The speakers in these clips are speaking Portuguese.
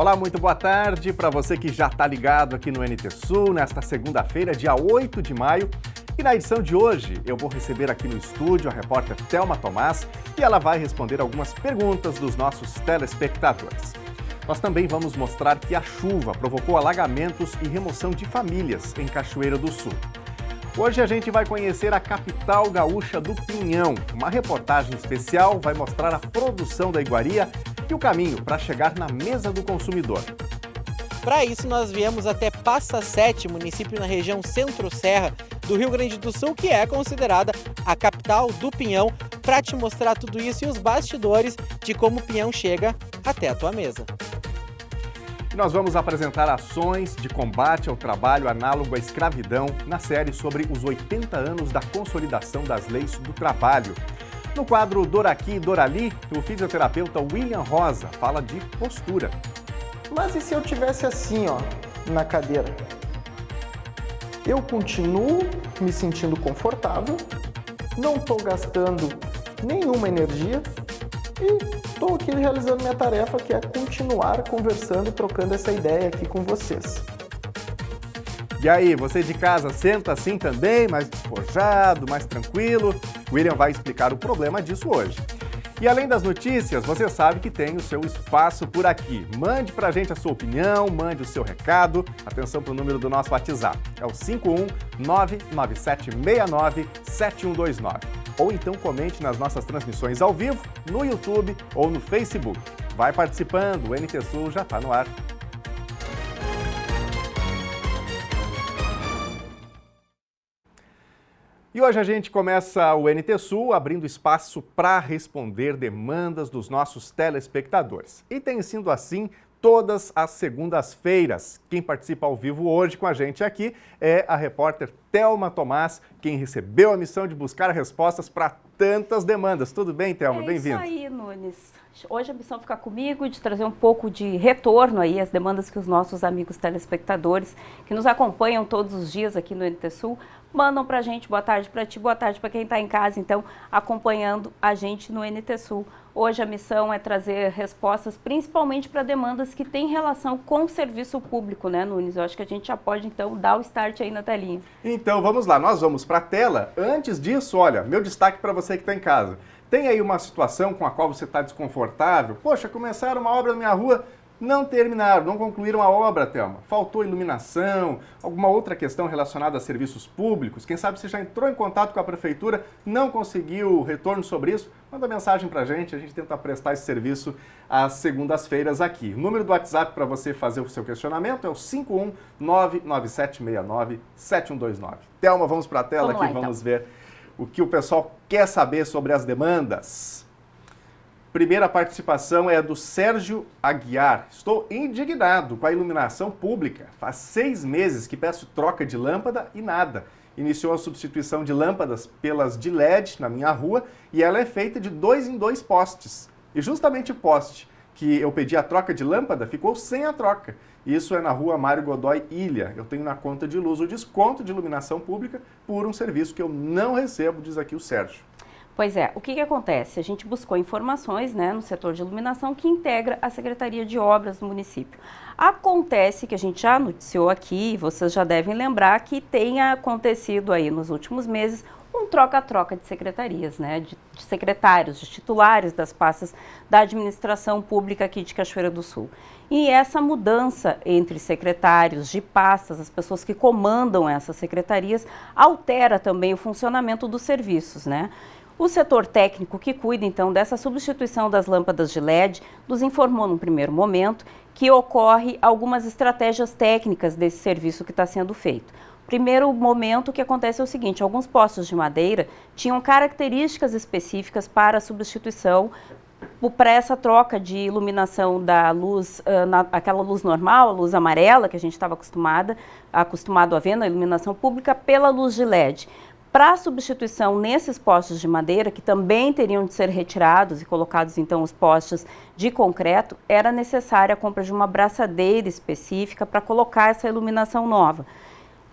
Olá, muito boa tarde para você que já está ligado aqui no NT Sul, nesta segunda-feira, dia 8 de maio. E na edição de hoje, eu vou receber aqui no estúdio a repórter Thelma Tomás e ela vai responder algumas perguntas dos nossos telespectadores. Nós também vamos mostrar que a chuva provocou alagamentos e remoção de famílias em Cachoeira do Sul. Hoje a gente vai conhecer a capital gaúcha do Pinhão. Uma reportagem especial vai mostrar a produção da iguaria e o caminho para chegar na mesa do consumidor. Para isso, nós viemos até Passa Sete, município na região Centro-Serra do Rio Grande do Sul, que é considerada a capital do Pinhão, para te mostrar tudo isso e os bastidores de como o Pinhão chega até a tua mesa. Nós vamos apresentar ações de combate ao trabalho análogo à escravidão na série sobre os 80 anos da consolidação das leis do trabalho. No quadro Doraqui e Dorali, o fisioterapeuta William Rosa fala de postura. Mas e se eu tivesse assim, na cadeira? Eu continuo me sentindo confortável, não estou gastando nenhuma energia e estou aqui realizando minha tarefa, que é continuar conversando e trocando essa ideia aqui com vocês. E aí, você de casa senta assim também, mais despojado, mais tranquilo? William vai explicar o problema disso hoje. E além das notícias, você sabe que tem o seu espaço por aqui. Mande pra gente a sua opinião, mande o seu recado. Atenção pro número do nosso WhatsApp. É o 51997697129. Ou então comente nas nossas transmissões ao vivo, no YouTube ou no Facebook. Vai participando, o NT Sul já está no ar. E hoje a gente começa o NT Sul abrindo espaço para responder demandas dos nossos telespectadores. E tem sido assim todas as segundas-feiras. Quem participa ao vivo hoje com a gente aqui é a repórter Thelma Tomás, quem recebeu a missão de buscar respostas para tantas demandas. Tudo bem, Thelma? Bem-vindo. É isso aí, Nunes. Hoje a missão fica comigo de trazer um pouco de retorno aí às demandas que os nossos amigos telespectadores, que nos acompanham todos os dias aqui no NT Sul, mandam pra gente. Boa tarde para ti, boa tarde para quem está em casa, então, acompanhando a gente no NT Sul. Hoje a missão é trazer respostas principalmente para demandas que têm relação com o serviço público, né, Nunes? Eu acho que a gente já pode, então, dar o start aí na telinha. Então, vamos lá, nós vamos para a tela. Antes disso, olha, meu destaque para você que está em casa. Tem aí uma situação com a qual você está desconfortável? Poxa, começaram uma obra na minha rua, não terminaram, não concluíram a obra, Thelma. Faltou iluminação, alguma outra questão relacionada a serviços públicos. Quem sabe você já entrou em contato com a prefeitura, não conseguiu retorno sobre isso? Manda mensagem pra gente, a gente tenta prestar esse serviço às segundas-feiras aqui. O número do WhatsApp para você fazer o seu questionamento é o 51997697129. Thelma, vamos para a tela aqui, vamos ver o que o pessoal quer saber sobre as demandas. Primeira participação é do Sérgio Aguiar. Estou indignado com a iluminação pública. Faz 6 meses que peço troca de lâmpada e nada. Iniciou a substituição de lâmpadas pelas de LED na minha rua e ela é feita de 2 em 2 postes. E justamente o poste que eu pedi a troca de lâmpada ficou sem a troca. Isso é na rua Mário Godoy Ilha. Eu tenho na conta de luz o desconto de iluminação pública por um serviço que eu não recebo, diz aqui o Sérgio. Pois é, o que acontece? A gente buscou informações, né, no setor de iluminação que integra a Secretaria de Obras do município. Acontece que a gente já noticiou aqui, vocês já devem lembrar que tenha acontecido aí nos últimos meses um troca-troca de secretarias, né, de secretários, de titulares das pastas da administração pública aqui de Cachoeira do Sul. E essa mudança entre secretários de pastas, as pessoas que comandam essas secretarias, altera também o funcionamento dos serviços, né? O setor técnico que cuida, então, dessa substituição das lâmpadas de LED nos informou, num primeiro momento, que ocorre algumas estratégias técnicas desse serviço que está sendo feito. Primeiro momento, o que acontece é o seguinte: alguns postes de madeira tinham características específicas para a substituição, para essa troca de iluminação da luz, aquela luz normal, a luz amarela, que a gente estava acostumado a ver na iluminação pública, pela luz de LED. Para a substituição nesses postes de madeira, que também teriam de ser retirados e colocados então os postes de concreto, era necessária a compra de uma braçadeira específica para colocar essa iluminação nova.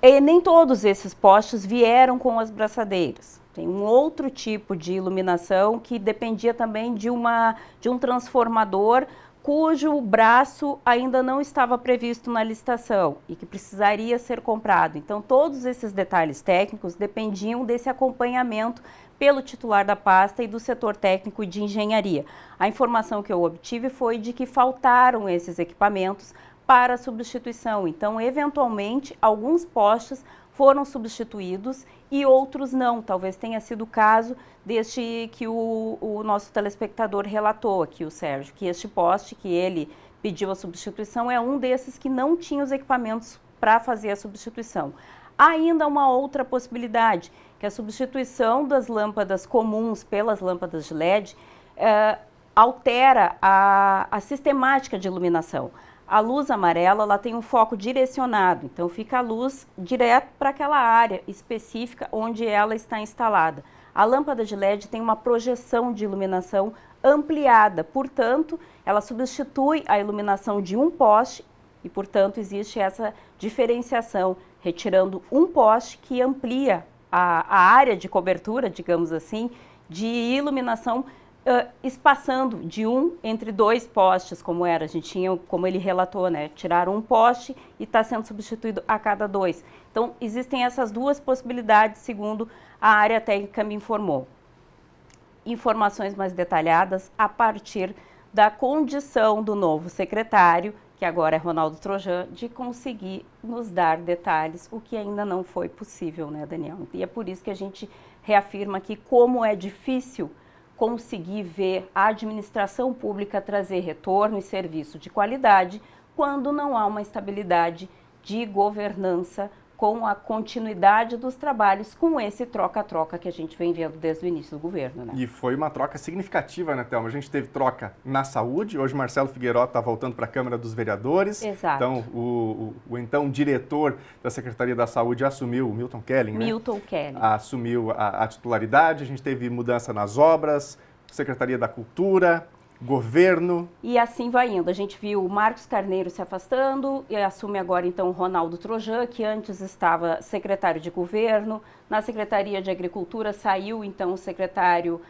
E nem todos esses postes vieram com as braçadeiras. Tem um outro tipo de iluminação que dependia também de um transformador cujo braço ainda não estava previsto na licitação e que precisaria ser comprado. Então, todos esses detalhes técnicos dependiam desse acompanhamento pelo titular da pasta e do setor técnico de engenharia. A informação que eu obtive foi de que faltaram esses equipamentos para substituição. Então, eventualmente, alguns postes foram substituídos e outros não. Talvez tenha sido o caso deste que o nosso telespectador relatou aqui, o Sérgio, que este poste que ele pediu a substituição é um desses que não tinha os equipamentos para fazer a substituição. Há ainda uma outra possibilidade, que a substituição das lâmpadas comuns pelas lâmpadas de LED altera a sistemática de iluminação. A luz amarela, ela tem um foco direcionado, então fica a luz direto para aquela área específica onde ela está instalada. A lâmpada de LED tem uma projeção de iluminação ampliada, portanto, ela substitui a iluminação de um poste e, portanto, existe essa diferenciação, retirando um poste que amplia a área de cobertura, digamos assim, de iluminação, espaçando de um entre dois postes, como era. A gente tinha, como ele relatou, né, tiraram um poste e está sendo substituído a cada dois. Então, existem essas duas possibilidades, segundo a área técnica me informou. Informações mais detalhadas a partir da condição do novo secretário, que agora é Ronaldo Trojan, de conseguir nos dar detalhes, o que ainda não foi possível, né, Daniel? E é por isso que a gente reafirma que como é difícil conseguir ver a administração pública trazer retorno e serviço de qualidade quando não há uma estabilidade de governança com a continuidade dos trabalhos, com esse troca-troca que a gente vem vendo desde o início do governo, né? E foi uma troca significativa, né, Thelma? A gente teve troca na saúde, hoje Marcelo Figueiró está voltando para a Câmara dos Vereadores. Exato. Então, o então diretor da Secretaria da Saúde assumiu, o Milton Kelling, né? Milton Kelling. Assumiu a titularidade, a gente teve mudança nas obras, Secretaria da Cultura, governo. E assim vai indo. A gente viu o Marcos Carneiro se afastando e assume agora então o Ronaldo Trojan, que antes estava secretário de governo. Na Secretaria de Agricultura saiu então o secretário,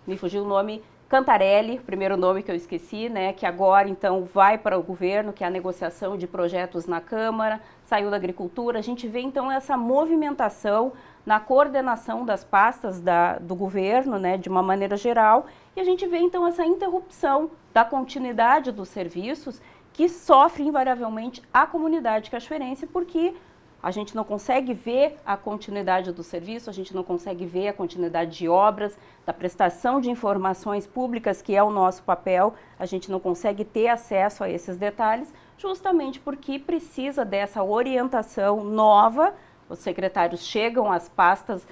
me fugiu o nome, Cantarelli, primeiro nome que eu esqueci, né, que agora então vai para o governo, que é a negociação de projetos na Câmara, saiu da Agricultura. A gente vê então essa movimentação na coordenação das pastas do governo, né, de uma maneira geral, e a gente vê então essa interrupção da continuidade dos serviços que sofre invariavelmente a comunidade cachoeirense, porque a gente não consegue ver a continuidade do serviço, a gente não consegue ver a continuidade de obras, da prestação de informações públicas, que é o nosso papel, a gente não consegue ter acesso a esses detalhes, justamente porque precisa dessa orientação nova. Os secretários chegam às pastas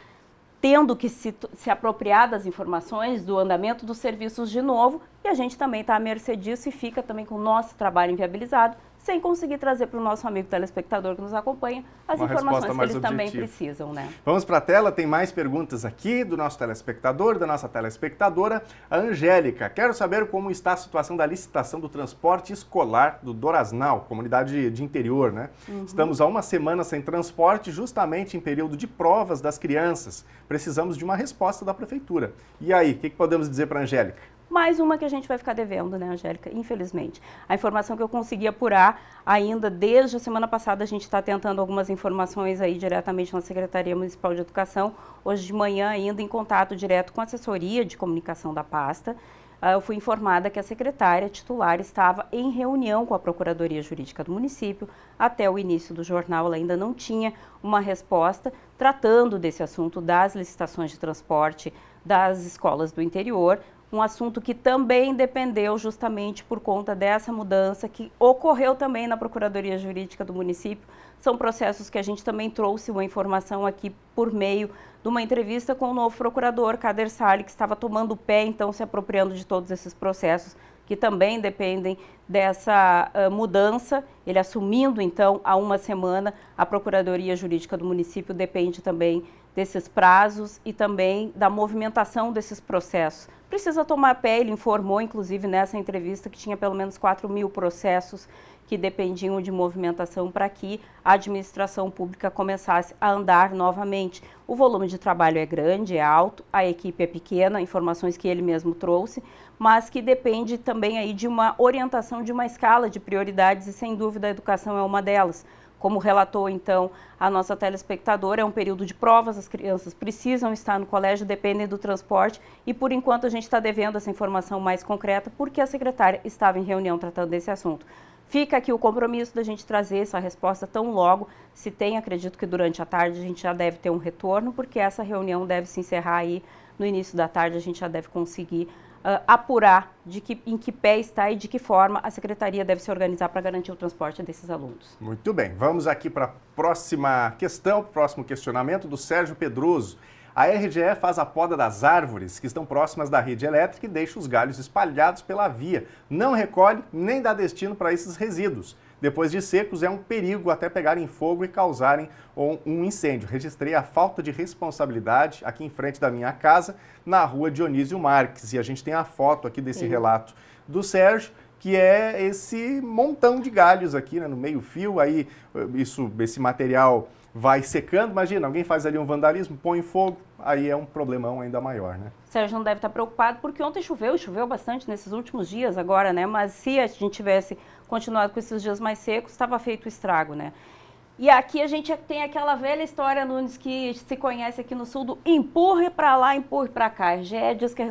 tendo que se apropriar das informações, do andamento dos serviços de novo, e a gente também está à mercê disso e fica também com o nosso trabalho inviabilizado, sem conseguir trazer para o nosso amigo telespectador que nos acompanha as informações que eles também precisam, né? Vamos para a tela, tem mais perguntas aqui do nosso telespectador, da nossa telespectadora, a Angélica. Quero saber como está a situação da licitação do transporte escolar do Dorasnal, comunidade de interior, né? Estamos há uma semana sem transporte, justamente em período de provas das crianças. Precisamos de uma resposta da prefeitura. E aí, o que podemos dizer para a Angélica? Mais uma que a gente vai ficar devendo, né, Angélica? Infelizmente. A informação que eu consegui apurar ainda desde a semana passada, a gente está tentando algumas informações aí diretamente na Secretaria Municipal de Educação. Hoje de manhã, ainda em contato direto com a assessoria de comunicação da pasta, eu fui informada que a secretária titular estava em reunião com a Procuradoria Jurídica do município. Até o início do jornal, ela ainda não tinha uma resposta tratando desse assunto das licitações de transporte das escolas do interior. Um assunto que também dependeu justamente por conta dessa mudança que ocorreu também na Procuradoria Jurídica do município. São processos que a gente também trouxe uma informação aqui por meio de uma entrevista com o novo procurador, Kader Salles, que estava tomando o pé, então se apropriando de todos esses processos que também dependem dessa mudança, ele assumindo então há uma semana, a Procuradoria Jurídica do município depende também desses prazos e também da movimentação desses processos. Precisa tomar pé, ele informou inclusive nessa entrevista que tinha pelo menos 4.000 processos que dependiam de movimentação para que a administração pública começasse a andar novamente. O volume de trabalho é grande, é alto, a equipe é pequena, informações que ele mesmo trouxe, mas que depende também aí de uma orientação, de uma escala de prioridades e sem dúvida a educação é uma delas. Como relatou então a nossa telespectadora, é um período de provas, as crianças precisam estar no colégio, dependem do transporte e por enquanto a gente está devendo essa informação mais concreta porque a secretária estava em reunião tratando desse assunto. Fica aqui o compromisso da gente trazer essa resposta tão logo, se tem, acredito que durante a tarde a gente já deve ter um retorno, porque essa reunião deve se encerrar aí no início da tarde, a gente já deve conseguir apurar em que pé está e de que forma a secretaria deve se organizar para garantir o transporte desses alunos. Muito bem, vamos aqui para a próxima questão, próximo questionamento do Sérgio Pedroso. A RGE faz a poda das árvores que estão próximas da rede elétrica e deixa os galhos espalhados pela via. Não recolhe nem dá destino para esses resíduos. Depois de secos, é um perigo até pegarem fogo e causarem um incêndio. Registrei a falta de responsabilidade aqui em frente da minha casa, na rua Dionísio Marques. E a gente tem a foto aqui desse relato do Sérgio, que é esse montão de galhos aqui, né, no meio-fio. Aí esse material vai secando. Imagina, alguém faz ali um vandalismo, põe fogo, aí é um problemão ainda maior, né? Sérgio não deve estar preocupado porque ontem choveu bastante nesses últimos dias agora, né? Mas se a gente tivesse continuado com esses dias mais secos, estava feito o estrago, né? E aqui a gente tem aquela velha história, Nunes, que se conhece aqui no sul do empurre para lá, empurre para cá. A RGE diz que é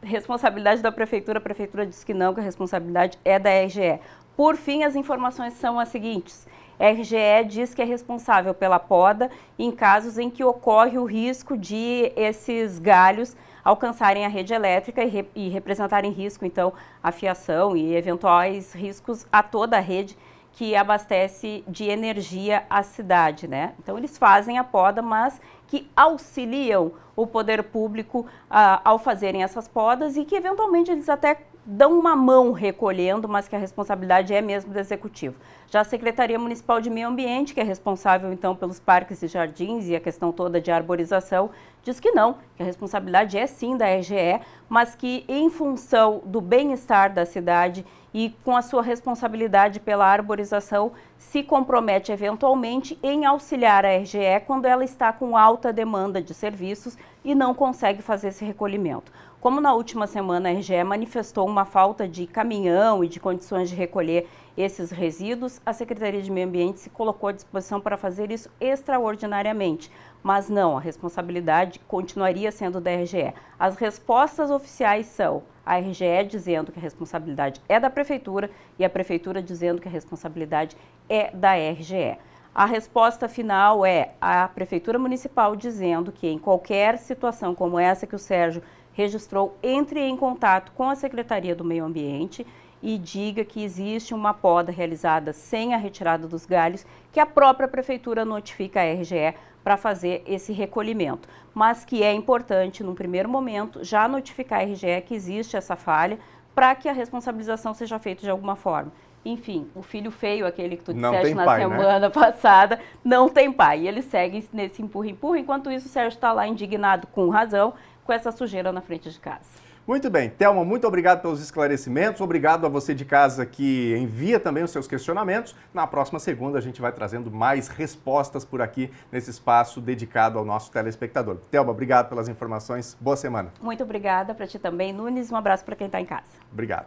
responsabilidade da prefeitura, a prefeitura diz que não, que a responsabilidade é da RGE. Por fim, as informações são as seguintes. A RGE diz que é responsável pela poda em casos em que ocorre o risco de esses galhos alcançarem a rede elétrica e representarem risco, então, a fiação e eventuais riscos a toda a rede que abastece de energia a cidade, né? Então, eles fazem a poda, mas que auxiliam o poder público ao fazerem essas podas e que, eventualmente, eles até dão uma mão recolhendo, mas que a responsabilidade é mesmo do Executivo. Já a Secretaria Municipal de Meio Ambiente, que é responsável, então, pelos parques e jardins e a questão toda de arborização, diz que não, que a responsabilidade é sim da RGE, mas que em função do bem-estar da cidade e com a sua responsabilidade pela arborização, se compromete eventualmente em auxiliar a RGE quando ela está com alta demanda de serviços e não consegue fazer esse recolhimento. Como na última semana a RGE manifestou uma falta de caminhão e de condições de recolher esses resíduos, a Secretaria de Meio Ambiente se colocou à disposição para fazer isso extraordinariamente. Mas não, a responsabilidade continuaria sendo da RGE. As respostas oficiais são a RGE dizendo que a responsabilidade é da Prefeitura e a Prefeitura dizendo que a responsabilidade é da RGE. A resposta final é a Prefeitura Municipal dizendo que em qualquer situação como essa que o Sérgio registrou, entre em contato com a Secretaria do Meio Ambiente e diga que existe uma poda realizada sem a retirada dos galhos, que a própria Prefeitura notifica a RGE para fazer esse recolhimento. Mas que é importante, num primeiro momento, já notificar a RGE que existe essa falha para que a responsabilização seja feita de alguma forma. Enfim, o filho feio, aquele que tu disseste na semana passada, não tem pai. E eles seguem nesse empurra-empurra. Enquanto isso, o Sérgio está lá indignado, com razão, com essa sujeira na frente de casa. Muito bem. Thelma, muito obrigado pelos esclarecimentos. Obrigado a você de casa que envia também os seus questionamentos. Na próxima segunda, a gente vai trazendo mais respostas por aqui nesse espaço dedicado ao nosso telespectador. Thelma, obrigado pelas informações. Boa semana. Muito obrigada para ti também, Nunes. Um abraço para quem está em casa. Obrigado.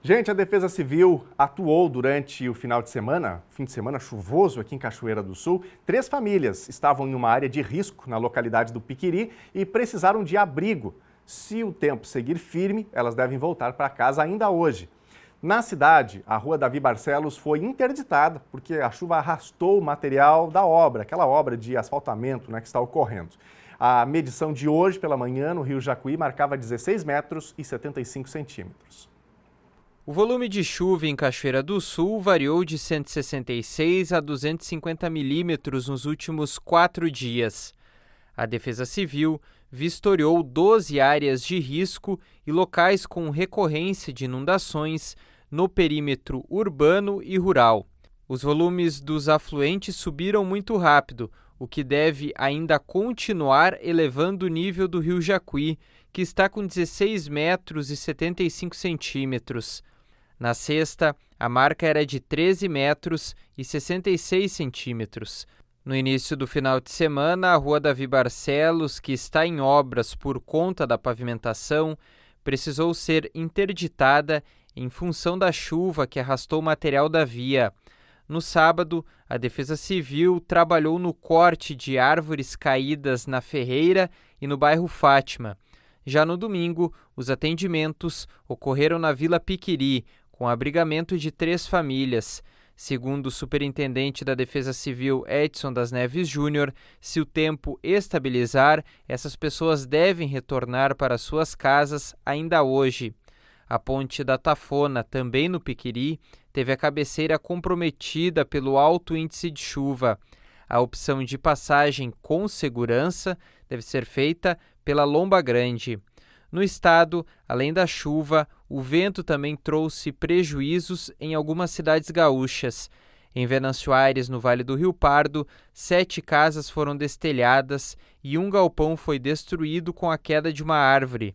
Gente, a Defesa Civil atuou durante o fim de semana chuvoso aqui em Cachoeira do Sul. 3 famílias estavam em uma área de risco na localidade do Piquiri e precisaram de abrigo. Se o tempo seguir firme, elas devem voltar para casa ainda hoje. Na cidade, a rua Davi Barcelos foi interditada porque a chuva arrastou o material da obra, aquela obra de asfaltamento, né, que está ocorrendo. A medição de hoje pela manhã no Rio Jacuí marcava 16 metros e 75 centímetros. O volume de chuva em Cachoeira do Sul variou de 166 a 250 milímetros nos últimos 4 dias. A Defesa Civil vistoriou 12 áreas de risco e locais com recorrência de inundações no perímetro urbano e rural. Os volumes dos afluentes subiram muito rápido, o que deve ainda continuar elevando o nível do rio Jacuí, que está com 16 metros e 75 centímetros. Na sexta, a marca era de 13 metros e 66 centímetros. No início do final de semana, a Rua Davi Barcelos, que está em obras por conta da pavimentação, precisou ser interditada em função da chuva que arrastou o material da via. No sábado, a Defesa Civil trabalhou no corte de árvores caídas na Ferreira e no bairro Fátima. Já no domingo, os atendimentos ocorreram na Vila Piquiri, com abrigamento de 3 famílias. Segundo o superintendente da Defesa Civil, Edson das Neves Júnior, se o tempo estabilizar, essas pessoas devem retornar para suas casas ainda hoje. A ponte da Tafona, também no Piquiri, teve a cabeceira comprometida pelo alto índice de chuva. A opção de passagem com segurança deve ser feita pela Lomba Grande. No estado, além da chuva, o vento também trouxe prejuízos em algumas cidades gaúchas. Em Venâncio Aires, no Vale do Rio Pardo, 7 casas foram destelhadas e um galpão foi destruído com a queda de uma árvore.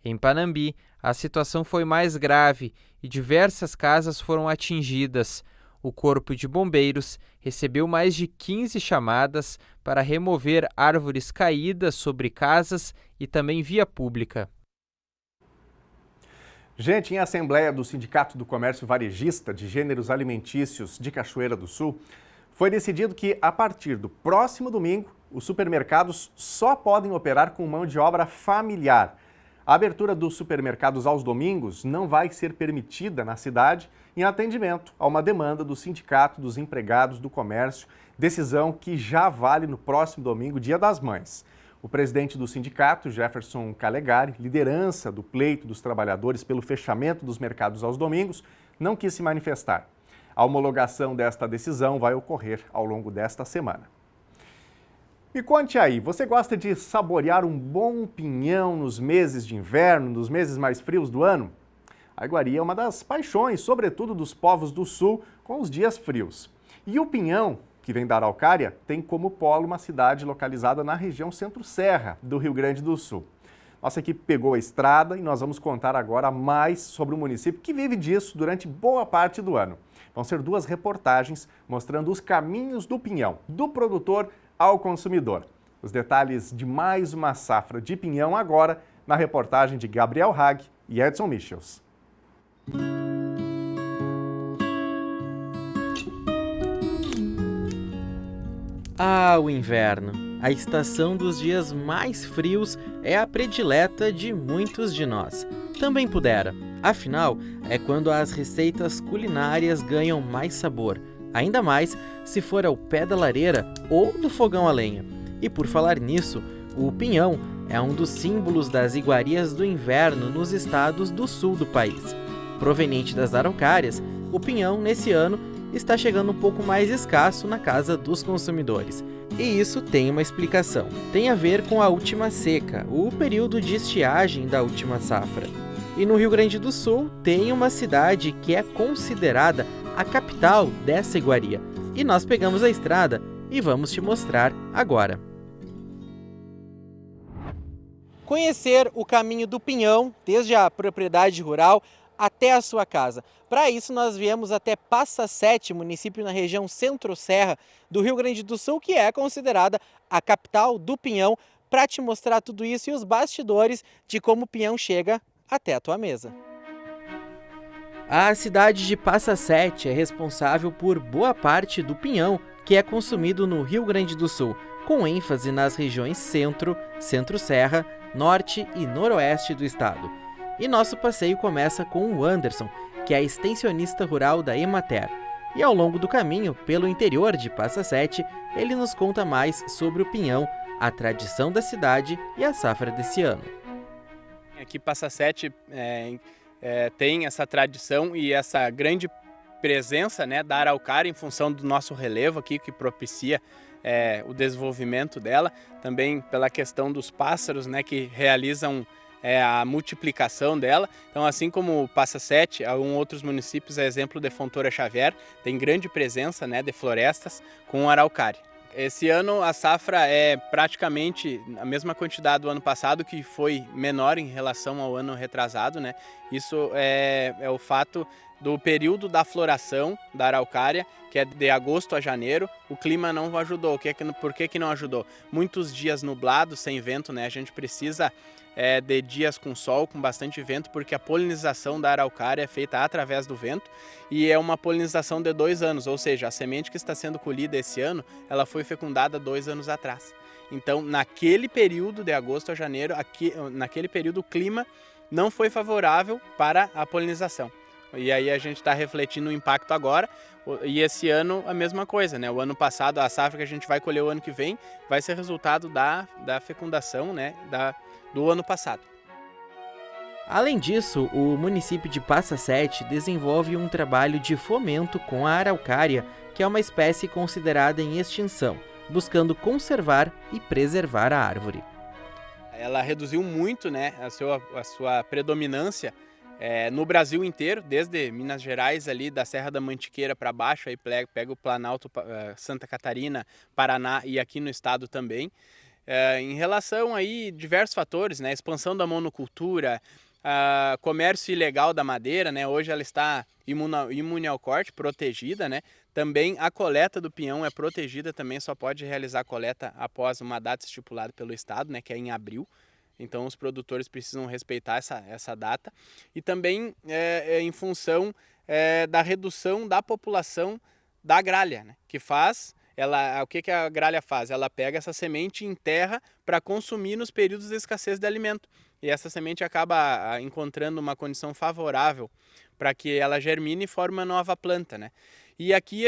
Em Panambi, a situação foi mais grave e diversas casas foram atingidas. O Corpo de Bombeiros recebeu mais de 15 chamadas para remover árvores caídas sobre casas e também via pública. Gente, em assembleia do Sindicato do Comércio Varejista de Gêneros Alimentícios de Cachoeira do Sul, foi decidido que, a partir do próximo domingo, os supermercados só podem operar com mão de obra familiar. A abertura dos supermercados aos domingos não vai ser permitida na cidade em atendimento a uma demanda do Sindicato dos Empregados do Comércio, decisão que já vale no próximo domingo, Dia das Mães. O presidente do sindicato, Jefferson Calegari, liderança do pleito dos trabalhadores pelo fechamento dos mercados aos domingos, não quis se manifestar. A homologação desta decisão vai ocorrer ao longo desta semana. Me conte aí, você gosta de saborear um bom pinhão nos meses de inverno, nos meses mais frios do ano? A iguaria é uma das paixões, sobretudo dos povos do sul, com os dias frios. E o pinhão, que vem da Araucária, tem como polo uma cidade localizada na região Centro-Serra do Rio Grande do Sul. Nossa equipe pegou a estrada e nós vamos contar agora mais sobre o município que vive disso durante boa parte do ano. Vão ser 2 reportagens mostrando os caminhos do pinhão, do produtor ao consumidor. Os detalhes de mais uma safra de pinhão agora na reportagem de Gabriel Hag e Edson Michels. Ah, o inverno, a estação dos dias mais frios, é a predileta de muitos de nós. Também pudera, afinal, é quando as receitas culinárias ganham mais sabor, ainda mais se for ao pé da lareira ou no fogão a lenha. E por falar nisso, o pinhão é um dos símbolos das iguarias do inverno nos estados do sul do país. Proveniente das Araucárias, o pinhão, nesse ano, está chegando um pouco mais escasso na casa dos consumidores. E isso tem uma explicação. Tem a ver com a última seca, o período de estiagem da última safra. E no Rio Grande do Sul tem uma cidade que é considerada a capital dessa iguaria. E nós pegamos a estrada e vamos te mostrar agora. Conhecer o caminho do pinhão, desde a propriedade rural até a sua casa. Para isso, nós viemos até Passa Sete, município na região Centro-Serra do Rio Grande do Sul, que é considerada a capital do pinhão, para te mostrar tudo isso e os bastidores de como o pinhão chega até a tua mesa. A cidade de Passa Sete é responsável por boa parte do pinhão que é consumido no Rio Grande do Sul, com ênfase nas regiões Centro, Centro-Serra, Norte e Noroeste do estado. E nosso passeio começa com o Anderson, que é extensionista rural da Emater. E ao longo do caminho, pelo interior de Passa Sete, ele nos conta mais sobre o pinhão, a tradição da cidade e a safra desse ano. Aqui Passa Sete tem essa tradição e essa grande presença, né, da araucária em função do nosso relevo aqui, que propicia o desenvolvimento dela. Também pela questão dos pássaros, né, que realizam a multiplicação dela. Então, assim como Passa Sete, outros municípios, a exemplo de Fontoura Xavier, tem grande presença, né, de florestas com araucária. Esse ano a safra é praticamente a mesma quantidade do ano passado, que foi menor em relação ao ano retrasado, né? Isso é o fato do período da floração da araucária, que é de agosto a janeiro. O clima não ajudou. Por que não ajudou? Muitos dias nublados, sem vento, né? A gente precisa de dias com sol, com bastante vento, porque a polinização da araucária é feita através do vento e é uma polinização de 2 anos, ou seja, a semente que está sendo colhida esse ano, ela foi fecundada 2 anos atrás. Então, naquele período de agosto a janeiro, naquele período o clima não foi favorável para a polinização. E aí a gente está refletindo o impacto agora, e esse ano a mesma coisa, né? O ano passado, a safra que a gente vai colher o ano que vem, vai ser resultado da fecundação, né, do ano passado. Além disso, o município de Passa Sete desenvolve um trabalho de fomento com a araucária, que é uma espécie considerada em extinção, buscando conservar e preservar a árvore. Ela reduziu muito, né, a sua predominância no Brasil inteiro, desde Minas Gerais, ali da Serra da Mantiqueira para baixo, aí pega o Planalto, Santa Catarina, Paraná e aqui no estado também. Em relação aí diversos fatores, né, expansão da monocultura, comércio ilegal da madeira, né, hoje ela está imune ao corte, protegida, né, também a coleta do pinhão é protegida, também só pode realizar a coleta após uma data estipulada pelo estado, né, que é em abril. Então os produtores precisam respeitar essa data, e também em função da redução da população da gralha, né, que faz... o que a gralha faz? Ela pega essa semente e enterra para consumir nos períodos de escassez de alimento. E essa semente acaba encontrando uma condição favorável para que ela germine e forme uma nova planta, né? E aqui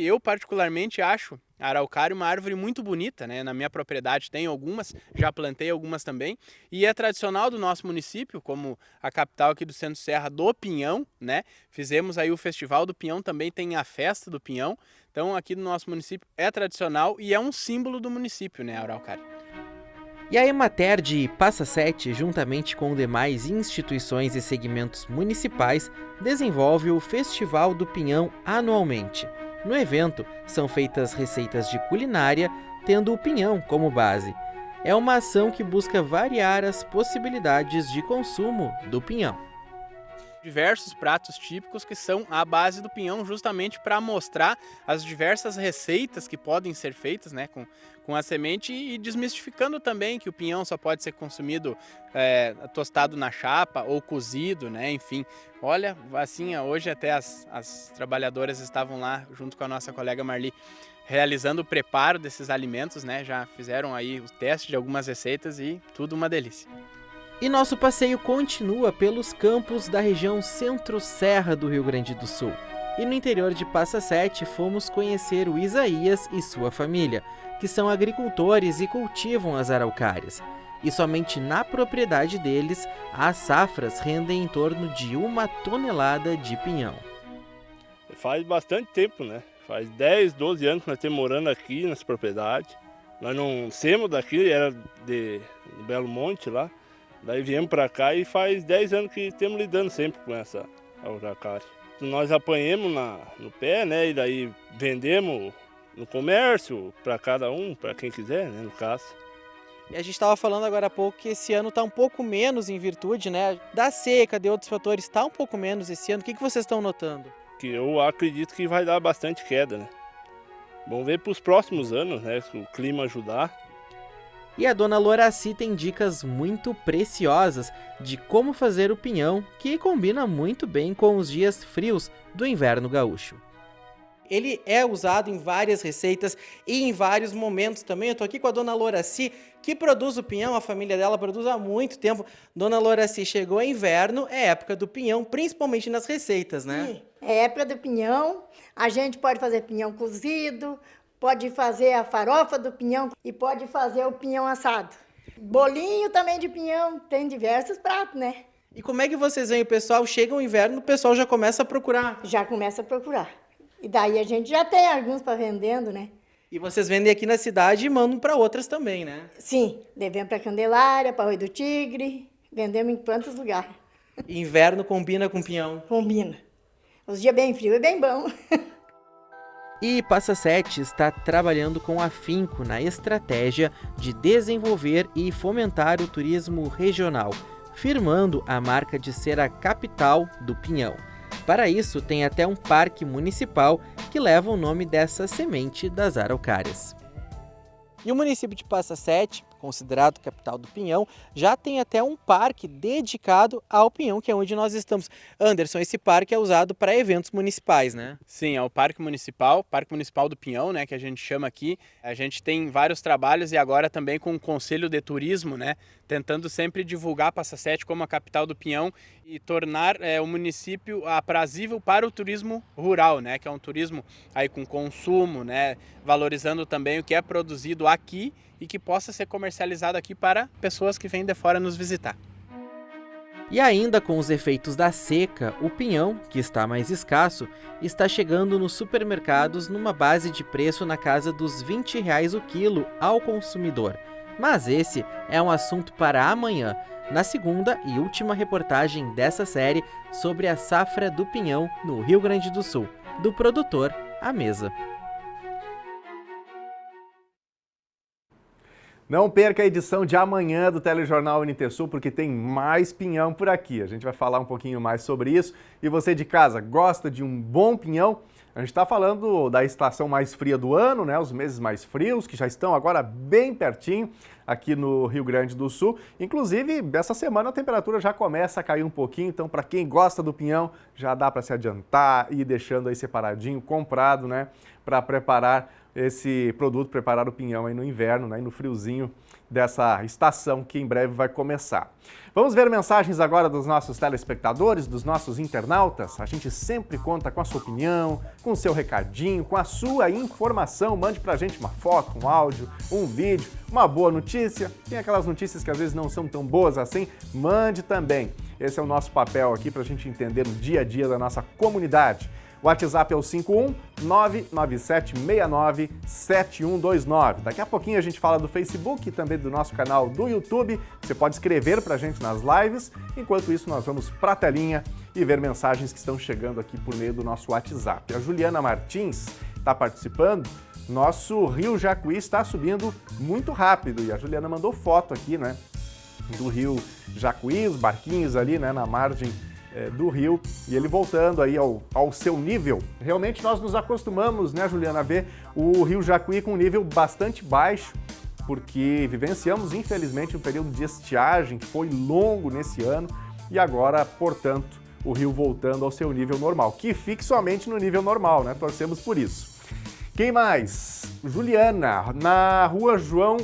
eu particularmente acho a araucária uma árvore muito bonita, né? Na minha propriedade tem algumas, já plantei algumas também, e é tradicional do nosso município, como a capital aqui do Centro-Serra, do Pinhão, né? Fizemos aí o Festival do Pinhão, também tem a Festa do Pinhão. Então aqui no nosso município é tradicional e é um símbolo do município, né, a araucária. E a Emater de Passa Sete, juntamente com demais instituições e segmentos municipais, desenvolve o Festival do Pinhão anualmente. No evento, são feitas receitas de culinária, tendo o pinhão como base. É uma ação que busca variar as possibilidades de consumo do pinhão. Diversos pratos típicos que são a base do pinhão, justamente para mostrar as diversas receitas que podem ser feitas, né, com a semente, e desmistificando também que o pinhão só pode ser consumido tostado na chapa ou cozido, né, enfim. Olha, assim, hoje até as trabalhadoras estavam lá junto com a nossa colega Marli realizando o preparo desses alimentos, né, já fizeram aí o teste de algumas receitas e tudo uma delícia. E nosso passeio continua pelos campos da região Centro-Serra do Rio Grande do Sul. E no interior de Passa Sete fomos conhecer o Isaías e sua família, que são agricultores e cultivam as araucárias. E somente na propriedade deles, as safras rendem em torno de 1 tonelada de pinhão. Faz bastante tempo, né? Faz 10, 12 anos que nós estamos morando aqui nessa propriedade. Nós não saímos daqui, era de Belo Monte lá. Daí viemos para cá e faz 10 anos que estamos lidando sempre com essa araucária. Nós apanhamos no pé, né? E daí vendemos no comércio para cada um, para quem quiser, né? No caso. E a gente estava falando agora há pouco que esse ano está um pouco menos em virtude, né, da seca, de outros fatores, está um pouco menos esse ano. O que vocês estão notando? Que eu acredito que vai dar bastante queda, né? Vamos ver para os próximos anos, né? Se o clima ajudar. E a dona Loraci tem dicas muito preciosas de como fazer o pinhão, que combina muito bem com os dias frios do inverno gaúcho. Ele é usado em várias receitas e em vários momentos também. Eu tô aqui com a dona Loraci, que produz o pinhão, a família dela produz há muito tempo. Dona Loraci, chegou inverno, é época do pinhão, principalmente nas receitas, né? Sim, é época do pinhão. A gente pode fazer pinhão cozido, pode fazer a farofa do pinhão e pode fazer o pinhão assado. Bolinho também de pinhão, tem diversos pratos, né? E como é que vocês veem? O pessoal chega o inverno, o pessoal já começa a procurar? Já começa a procurar. E daí a gente já tem alguns para vendendo, né? E vocês vendem aqui na cidade e mandam para outras também, né? Sim, devemos para Candelária, para Oi do Tigre, Vendemos em quantos lugares. Inverno combina com pinhão. Combina. Os dias bem frios é bem bom. E Passa Sete está trabalhando com afinco na estratégia de desenvolver e fomentar o turismo regional, firmando a marca de ser a capital do pinhão. Para isso, tem até um parque municipal que leva o nome dessa semente das araucárias. E o município de Passa Sete, considerado capital do pinhão, já tem até um parque dedicado ao pinhão, que é onde nós estamos. Anderson, esse parque é usado para eventos municipais, né? Sim, é o Parque Municipal do Pinhão, né, que a gente chama aqui. A gente tem vários trabalhos e agora também com o Conselho de Turismo, né, tentando sempre divulgar Passa Sete como a capital do pinhão e tornar o município aprazível para o turismo rural, né, que é um turismo aí com consumo, né, valorizando também o que é produzido aqui e que possa ser comercializado aqui para pessoas que vêm de fora nos visitar. E ainda com os efeitos da seca, o pinhão, que está mais escasso, está chegando nos supermercados numa base de preço na casa dos R$20 o quilo ao consumidor. Mas esse é um assunto para amanhã, na segunda e última reportagem dessa série sobre a safra do pinhão no Rio Grande do Sul, do produtor à mesa. Não perca a edição de amanhã do Telejornal NT Sul, porque tem mais pinhão por aqui. A gente vai falar um pouquinho mais sobre isso. E você de casa, gosta de um bom pinhão? A gente está falando da estação mais fria do ano, né? Os meses mais frios, que já estão agora bem pertinho aqui no Rio Grande do Sul. Inclusive, essa semana a temperatura já começa a cair um pouquinho, então para quem gosta do pinhão, já dá para se adiantar e ir deixando aí separadinho, comprado, né? Para preparar esse produto, preparar o pinhão aí no inverno, né, e no friozinho dessa estação que em breve vai começar. Vamos ver mensagens agora dos nossos telespectadores, dos nossos internautas. A gente sempre conta com a sua opinião, com o seu recadinho, com a sua informação. Mande pra gente uma foto, um áudio, um vídeo, uma boa notícia. Tem aquelas notícias que às vezes não são tão boas assim, mande também. Esse é o nosso papel aqui pra gente entender o dia a dia da nossa comunidade. O WhatsApp é o 51997697129. Daqui a pouquinho a gente fala do Facebook e também do nosso canal do YouTube. Você pode escrever pra gente nas lives. Enquanto isso, nós vamos pra telinha e ver mensagens que estão chegando aqui por meio do nosso WhatsApp. A Juliana Martins está participando. Nosso Rio Jacuí está subindo muito rápido e a Juliana mandou foto aqui, né, do Rio Jacuí, os barquinhos ali, né, na margem do rio, e ele voltando aí ao seu nível. Realmente nós nos acostumamos, né, Juliana, a ver o Rio Jacuí com um nível bastante baixo, porque vivenciamos, infelizmente, um período de estiagem que foi longo nesse ano, e agora, portanto, o rio voltando ao seu nível normal. Que fique somente no nível normal, né? Torcemos por isso. Quem mais? Juliana, na Rua João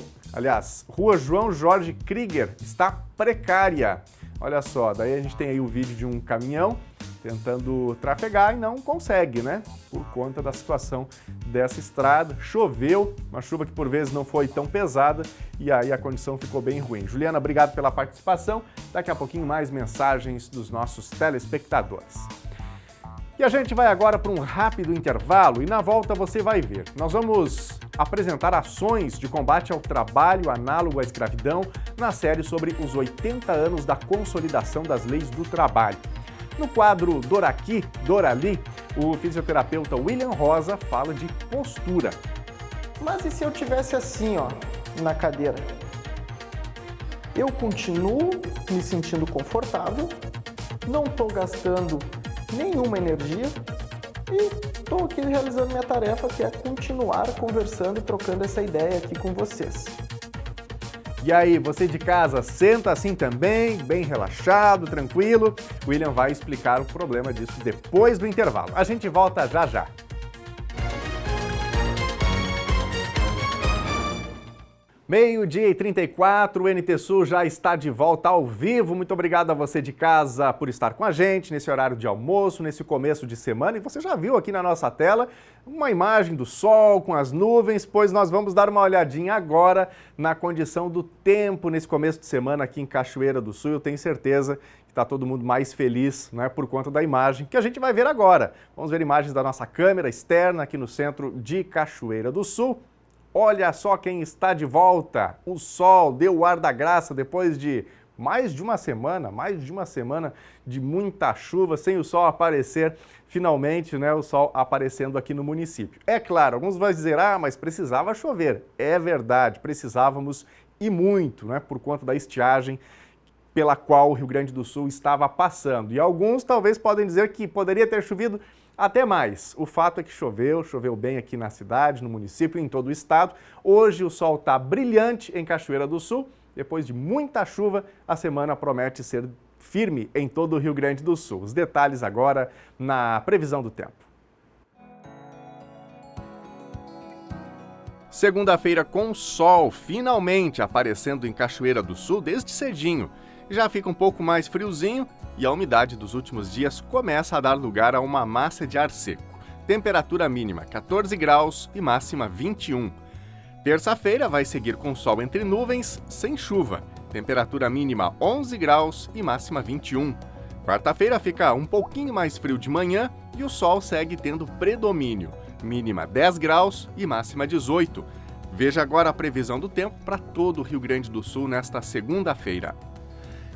Jorge Krieger, está precária. Olha só, daí a gente tem aí o vídeo de um caminhão tentando trafegar e não consegue, né? Por conta da situação dessa estrada. Choveu, uma chuva que por vezes não foi tão pesada e aí a condição ficou bem ruim. Juliana, obrigado pela participação. Daqui a pouquinho mais mensagens dos nossos telespectadores. E a gente vai agora para um rápido intervalo e na volta você vai ver. Nós vamos apresentar ações de combate ao trabalho análogo à escravidão na série sobre os 80 anos da consolidação das leis do trabalho. No quadro Doraqui, Dorali, o fisioterapeuta William Rosa fala de postura. Mas e se eu tivesse assim, ó, na cadeira? Eu continuo me sentindo confortável, não estou gastando nenhuma energia e estou aqui realizando minha tarefa, que é continuar conversando e trocando essa ideia aqui com vocês. E aí, você de casa, senta assim também, bem relaxado, tranquilo? O William vai explicar o problema disso depois do intervalo. A gente volta já já. Meio-dia e 34, o NT Sul já está de volta ao vivo. Muito obrigado a você de casa por estar com a gente nesse horário de almoço, nesse começo de semana. E você já viu aqui na nossa tela uma imagem do sol com as nuvens, pois nós vamos dar uma olhadinha agora na condição do tempo nesse começo de semana aqui em Cachoeira do Sul. Eu tenho certeza que está todo mundo mais feliz, né, por conta da imagem que a gente vai ver agora. Vamos ver imagens da nossa câmera externa aqui no centro de Cachoeira do Sul. Olha só quem está de volta. O sol deu o ar da graça depois de mais de uma semana de muita chuva, sem o sol aparecer, finalmente, né, o sol aparecendo aqui no município. É claro, alguns vão dizer, mas precisava chover. É verdade, precisávamos e muito, né, por conta da estiagem pela qual o Rio Grande do Sul estava passando. E alguns talvez podem dizer que poderia ter chovido até mais. O fato é que choveu bem aqui na cidade, no município, em todo o estado. Hoje o sol está brilhante em Cachoeira do Sul. Depois de muita chuva, a semana promete ser firme em todo o Rio Grande do Sul. Os detalhes agora na previsão do tempo. Segunda-feira com sol finalmente aparecendo em Cachoeira do Sul desde cedinho. Já fica um pouco mais friozinho e a umidade dos últimos dias começa a dar lugar a uma massa de ar seco. Temperatura mínima 14 graus e máxima 21. Terça-feira vai seguir com sol entre nuvens, sem chuva. Temperatura mínima 11 graus e máxima 21. Quarta-feira fica um pouquinho mais frio de manhã e o sol segue tendo predomínio. Mínima 10 graus e máxima 18. Veja agora a previsão do tempo para todo o Rio Grande do Sul nesta segunda-feira.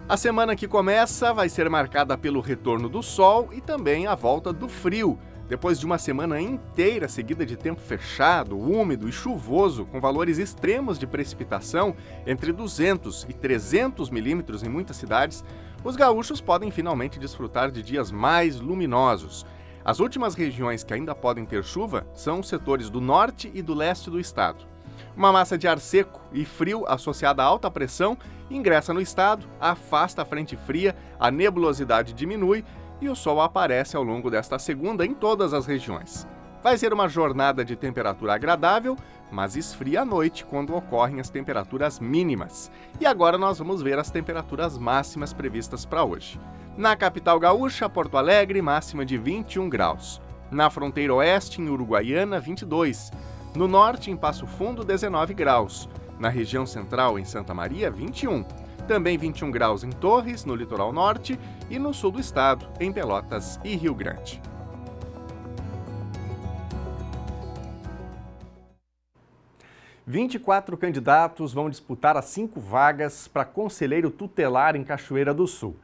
A semana que começa vai ser marcada pelo retorno do sol e também a volta do frio. Depois de uma semana inteira seguida de tempo fechado, úmido e chuvoso, com valores extremos de precipitação, entre 200 e 300 milímetros em muitas cidades, os gaúchos podem finalmente desfrutar de dias mais luminosos. As últimas regiões que ainda podem ter chuva são os setores do norte e do leste do estado. Uma massa de ar seco e frio associada à alta pressão ingressa no estado, afasta a frente fria, a nebulosidade diminui e o sol aparece ao longo desta segunda em todas as regiões. Vai ser uma jornada de temperatura agradável, mas esfria à noite quando ocorrem as temperaturas mínimas. E agora nós vamos ver as temperaturas máximas previstas para hoje. Na capital gaúcha, Porto Alegre, máxima de 21 graus. Na fronteira oeste, em Uruguaiana, 22. No norte, em Passo Fundo, 19 graus. Na região central, em Santa Maria, 21. Também 21 graus em Torres, no litoral norte, e no sul do estado, em Pelotas e Rio Grande. – 24 candidatos vão disputar as 5 vagas para conselheiro tutelar em Cachoeira do Sul.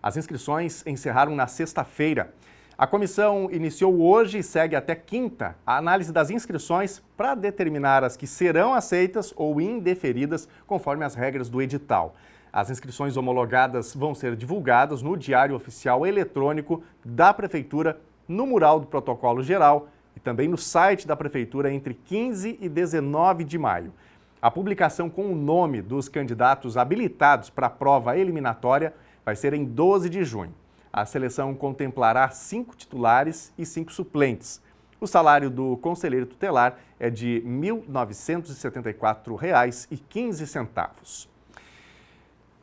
As inscrições encerraram na sexta-feira. A comissão iniciou hoje e segue até quinta a análise das inscrições para determinar as que serão aceitas ou indeferidas conforme as regras do edital. As inscrições homologadas vão ser divulgadas no Diário Oficial Eletrônico da Prefeitura, no mural do Protocolo Geral e também no site da Prefeitura entre 15 e 19 de maio. A publicação com o nome dos candidatos habilitados para a prova eliminatória vai ser em 12 de junho. A seleção contemplará 5 titulares e 5 suplentes. O salário do conselheiro tutelar é de R$ 1.974,15.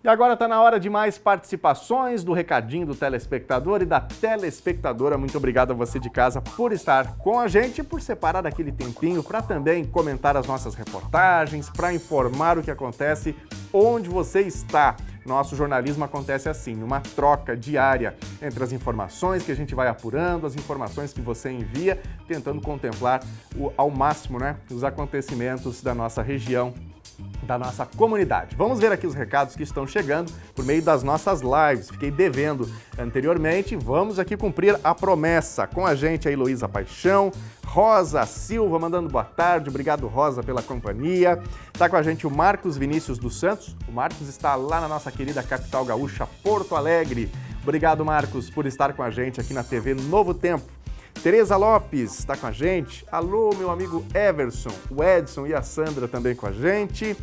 E agora está na hora de mais participações, do recadinho do telespectador e da telespectadora. Muito obrigado a você de casa por estar com a gente e por separar aquele tempinho para também comentar as nossas reportagens, para informar o que acontece onde você está. Nosso jornalismo acontece assim, uma troca diária entre as informações que a gente vai apurando, as informações que você envia, tentando contemplar ao máximo, né, os acontecimentos da nossa região, da nossa comunidade. Vamos ver aqui os recados que estão chegando por meio das nossas lives. Fiquei devendo anteriormente, vamos aqui cumprir a promessa. Com a gente a Heloísa Paixão, Rosa Silva mandando boa tarde, obrigado Rosa pela companhia. Está com a gente o Marcos Vinícius dos Santos, o Marcos está lá na nossa querida capital gaúcha, Porto Alegre. Obrigado Marcos por estar com a gente aqui na TV Novo Tempo. Tereza Lopes está com a gente. Alô, meu amigo Everson, o Edson e a Sandra também com a gente.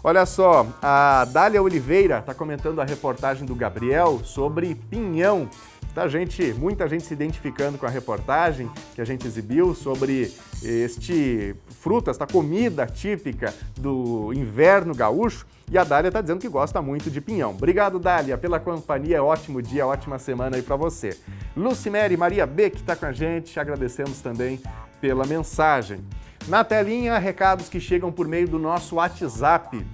Olha só, a Dália Oliveira está comentando a reportagem do Gabriel sobre pinhão. Muita gente se identificando com a reportagem que a gente exibiu sobre esta comida típica do inverno gaúcho. E a Dália está dizendo que gosta muito de pinhão. Obrigado, Dália, pela companhia. Ótimo dia, ótima semana aí para você. Lucimere Maria B, que está com a gente, agradecemos também pela mensagem. Na telinha, recados que chegam por meio do nosso WhatsApp.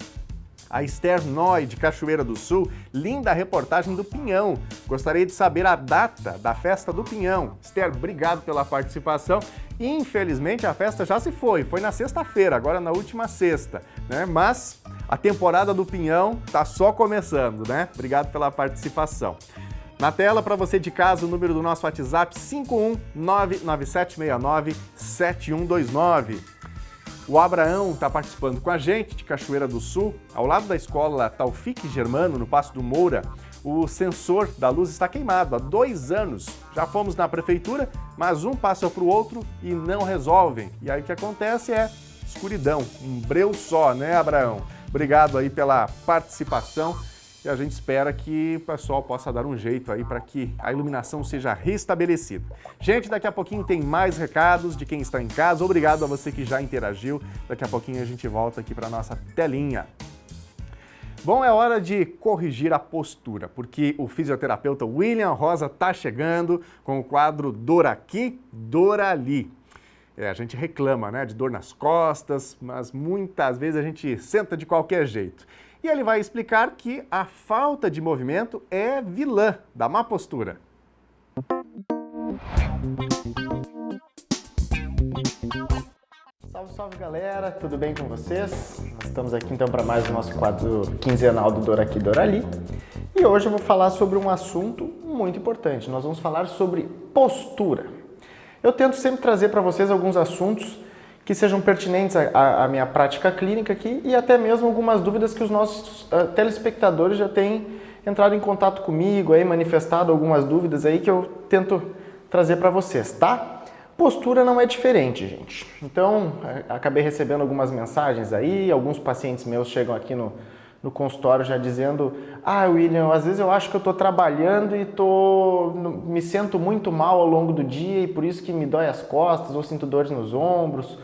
a Esther Noy, de Cachoeira do Sul. Linda reportagem do Pinhão. Gostaria de saber a data da festa do Pinhão. Esther, obrigado pela participação. Infelizmente, a festa já se foi na sexta-feira, agora na última sexta, né? Mas a temporada do Pinhão tá só começando, né? Obrigado pela participação. Na tela, para você de casa, o número do nosso WhatsApp, 51997697129. O Abraão está participando com a gente, de Cachoeira do Sul. Ao lado da escola Taufik Germano, no Passo do Moura, o sensor da luz está queimado há 2 anos. Já fomos na prefeitura, mas um passa para o outro e não resolvem. E aí o que acontece é escuridão, um breu só, né, Abraão? Obrigado aí pela participação. E a gente espera que o pessoal possa dar um jeito aí para que a iluminação seja restabelecida. Gente, daqui a pouquinho tem mais recados de quem está em casa. Obrigado a você que já interagiu. Daqui a pouquinho a gente volta aqui para a nossa telinha. Bom, é hora de corrigir a postura, porque o fisioterapeuta William Rosa está chegando com o quadro Dor Aqui, Dor Ali. A gente reclama, né, de dor nas costas, mas muitas vezes a gente senta de qualquer jeito. E ele vai explicar que a falta de movimento é vilã da má postura. Salve, salve galera, tudo bem com vocês? Nós estamos aqui então para mais o nosso quadro quinzenal do Dor Aqui, Dor Ali. E hoje eu vou falar sobre um assunto muito importante. Nós vamos falar sobre postura. Eu tento sempre trazer para vocês alguns assuntos que sejam pertinentes à minha prática clínica aqui e até mesmo algumas dúvidas que os nossos telespectadores já têm entrado em contato comigo, aí manifestado algumas dúvidas aí que eu tento trazer para vocês, tá? Postura não é diferente, gente. Então, acabei recebendo algumas mensagens aí, alguns pacientes meus chegam aqui no consultório já dizendo: ah, William, às vezes eu acho que eu estou trabalhando e me sinto muito mal ao longo do dia e por isso que me dói as costas ou sinto dores nos ombros.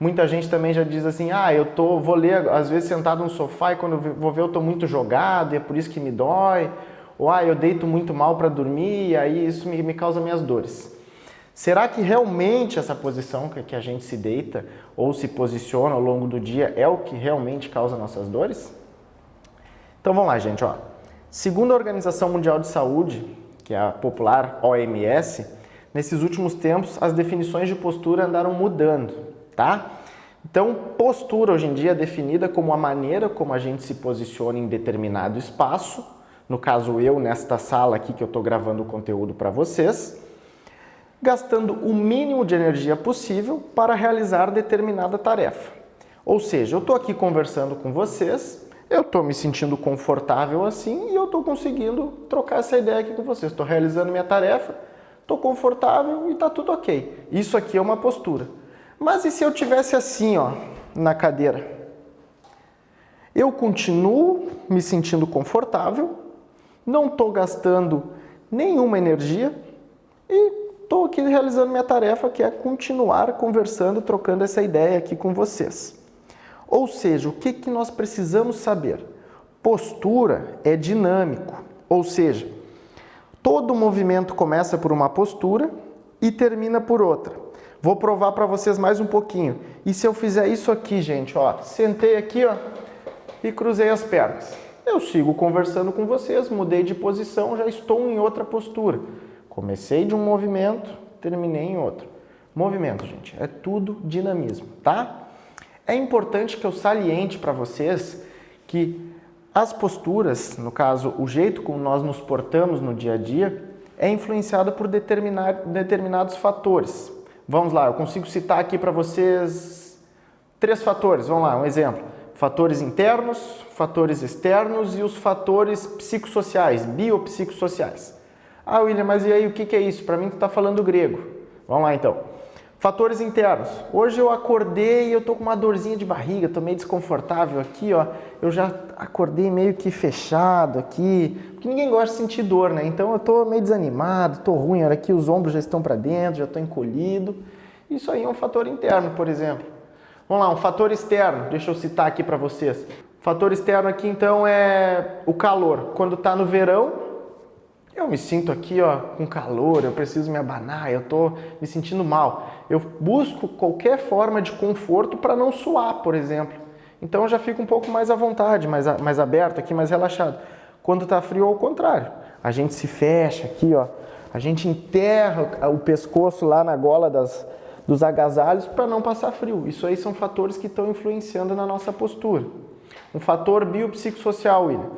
Muita gente também já diz assim: ah, vou ler às vezes sentado no sofá e quando eu vou ver eu estou muito jogado e é por isso que me dói. Ou ah, eu deito muito mal para dormir e aí isso me causa minhas dores. Será que realmente essa posição que a gente se deita ou se posiciona ao longo do dia é o que realmente causa nossas dores? Então vamos lá, gente. Ó. Segundo a Organização Mundial de Saúde, que é a popular OMS, nesses últimos tempos as definições de postura andaram mudando, tá? Então, postura hoje em dia é definida como a maneira como a gente se posiciona em determinado espaço, no caso eu nesta sala aqui que eu estou gravando o conteúdo para vocês, gastando o mínimo de energia possível para realizar determinada tarefa. Ou seja, eu estou aqui conversando com vocês, eu estou me sentindo confortável assim e eu estou conseguindo trocar essa ideia aqui com vocês. Estou realizando minha tarefa, estou confortável e está tudo ok. Isso aqui é uma postura. Mas e se eu tivesse assim, ó, na cadeira? Eu continuo me sentindo confortável, não estou gastando nenhuma energia e estou aqui realizando minha tarefa, que é continuar conversando, trocando essa ideia aqui com vocês. Ou seja, o que nós precisamos saber? Postura é dinâmico, ou seja, todo movimento começa por uma postura e termina por outra. Vou provar para vocês mais um pouquinho. E se eu fizer isso aqui, gente, ó, sentei aqui, ó, e cruzei as pernas. Eu sigo conversando com vocês, mudei de posição, já estou em outra postura. Comecei de um movimento, terminei em outro. Movimento, gente, é tudo dinamismo, tá? É importante que eu saliente para vocês que as posturas, no caso, o jeito como nós nos portamos no dia a dia, é influenciado por determinados fatores. Vamos lá, eu consigo citar aqui para vocês 3 fatores. Vamos lá, um exemplo. Fatores internos, fatores externos e os fatores psicossociais, biopsicossociais. Ah, William, mas e aí, o que é isso? Para mim tu está falando grego. Vamos lá, então. Fatores internos. Hoje eu acordei e eu tô com uma dorzinha de barriga, tô meio desconfortável aqui, ó. Eu já acordei meio que fechado aqui, porque ninguém gosta de sentir dor, né? Então eu tô meio desanimado, tô ruim, olha aqui, os ombros já estão para dentro, já tô encolhido. Isso aí é um fator interno, por exemplo. Vamos lá, um fator externo, deixa eu citar aqui para vocês. O fator externo aqui, então, é o calor. Quando tá no verão, eu me sinto aqui, ó, com calor, eu preciso me abanar, eu tô me sentindo mal. Eu busco qualquer forma de conforto para não suar, por exemplo. Então eu já fico um pouco mais à vontade, mais aberto aqui, mais relaxado. Quando está frio, ao contrário. A gente se fecha aqui, ó. A gente enterra o pescoço lá na gola dos agasalhos para não passar frio. Isso aí são fatores que estão influenciando na nossa postura. Um fator biopsicossocial, William.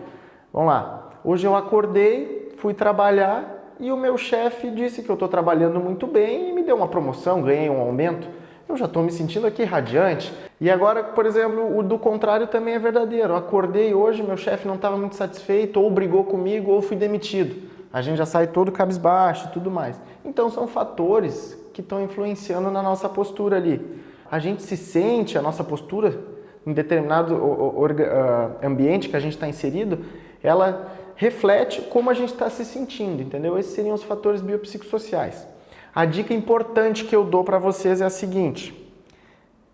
Vamos lá. Hoje eu acordei, fui trabalhar e o meu chefe disse que eu estou trabalhando muito bem e me deu uma promoção, ganhei um aumento. Eu já estou me sentindo aqui radiante. E agora, por exemplo, o do contrário também é verdadeiro. Eu acordei hoje, meu chefe não estava muito satisfeito, ou brigou comigo, ou fui demitido. A gente já sai todo cabisbaixo e tudo mais. Então são fatores que estão influenciando na nossa postura ali. A gente se sente, a nossa postura, em determinado ambiente que a gente está inserido, ela reflete como a gente está se sentindo, entendeu? Esses seriam os fatores biopsicossociais. A dica importante que eu dou para vocês é a seguinte: